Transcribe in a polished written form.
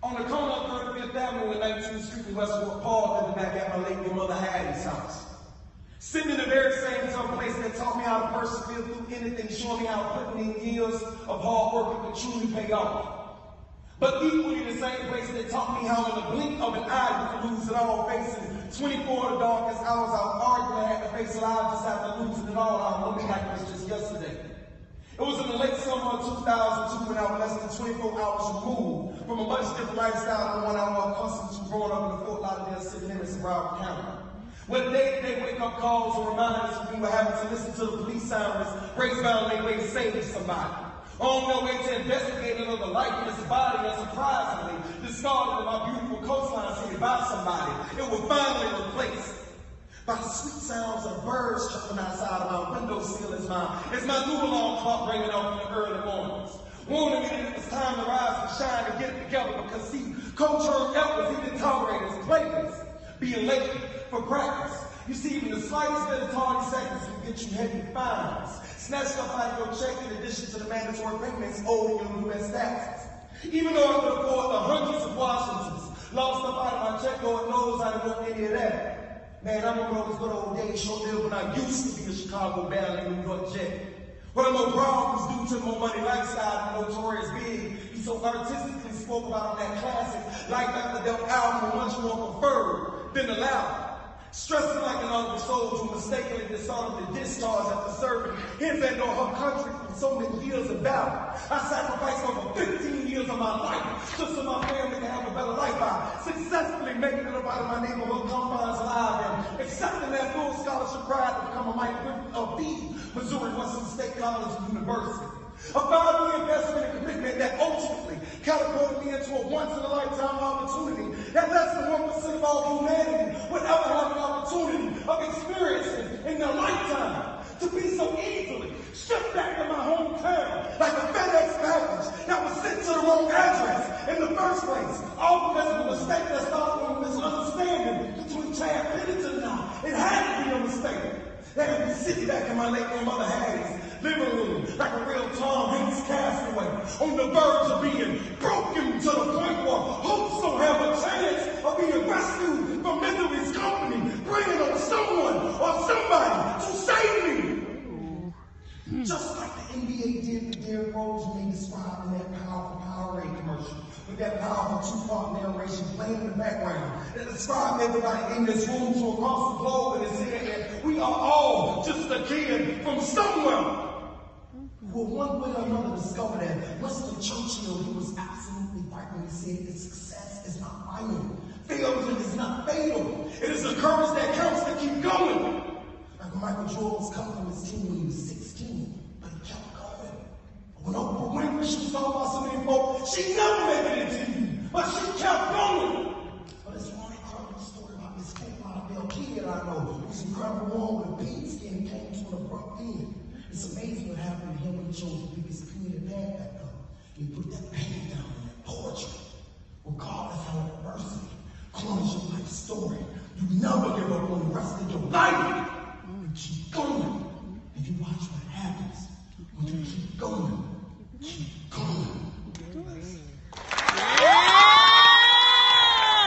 On the corner of 35th Avenue and 19th Street in Westport Park, living back at my late grandmother Hattie's house. Sitting in the very same place that taught me how to persevere through anything, showing me how putting in years of hard work could truly pay off. But equally the same place that taught me how in the blink of an eye you could lose it all, facing 24 of the darkest hours I was arguing, I had to face life just after losing it all. I remember like it was just yesterday. It was in the late summer of 2002 when I was less than 24 hours removed from a much different lifestyle than the one I was accustomed to growing up in the Fort Lauderdale city limits of Broward County. Where day-to-day wake-up calls and reminders of me were having to listen to the police sirens race down their way to save somebody. On their way to investigate another lifeless body and surprisingly discarded in my beautiful coastline city by somebody. It was finally replaced by the sweet sounds of birds chirping outside of my windowsill as my new alarm clock ringing off in the early mornings, warning me that it was time to rise and shine and get it together because see, Coach Herb Edwards, he didn't tolerate his players being late for practice. You see, even the slightest bit of tardy seconds can get you heavy fines, snatched up out of your check in addition to the mandatory payments owed in your U.S. taxes. Even though I could afford the hundreds of Washingtons, lost stuff out of my check, Lord knows I didn't want any of that. Man, I remember those good old days short-lived when I used to be a Chicago Bear and New York Jet. What I'm more proud was due to the more money lifestyle and notorious big he so artistically spoke about on that classic Life After Death album, much more preferred than allowed. Stressing like an honorable soldier who mistakenly dishonored the discharge after serving his and or her country for so many years of battle. I sacrificed over 15 years of my life just so my family can have a better life by successfully making it up out of my neighborhood confines alive and accepting that full scholarship pride to become a Mike Griffin of the Missouri Western State College and University. A 5-year investment and commitment that ultimately catapulted me into a once-in-a-lifetime opportunity that less than 1% of all humanity would ever have an opportunity of experiencing in their lifetime. To be so easily shipped back to my hometown like a FedEx package that was sent to the wrong address in the first place, all because of a mistake that started from a misunderstanding between Chad Pennington and I. It had to be a mistake. They had me sitting back in my late grandmother Hattie's living room like a real Tom Hanks castaway on the verge of being broken to the point where hopes don't have a chance of being rescued from misery's company, bringing on someone or somebody to save me. Just like the NBA did for Derrick Rose when they described in that powerful Powerade commercial with that powerful two-part narration playing in the background that described everybody in this room to across the globe and it said that we are all just a kid from somewhere. Well, one way or another discovered that Winston Churchill, he was absolutely right when he said that success is not final. Failure is not fatal. It is the courage that counts to keep going. Like when Michael Jordan was coming from his team when he was 16, but he kept going. When Oprah Winfrey, she was talking about so many folks, she never made it into TV, but she kept going. But it's one incredible story about this Fort Lauderdale kid I know who's incredible one with a pink skin came to an abrupt end. It's amazing what happened to him when he chose to pick his pen and pad back up. He put that pen down in that poetry. Regardless of how adversity crumbles your life story, you never give up on the rest of your life. You keep going, and you watch what happens when you keep going. Keep going.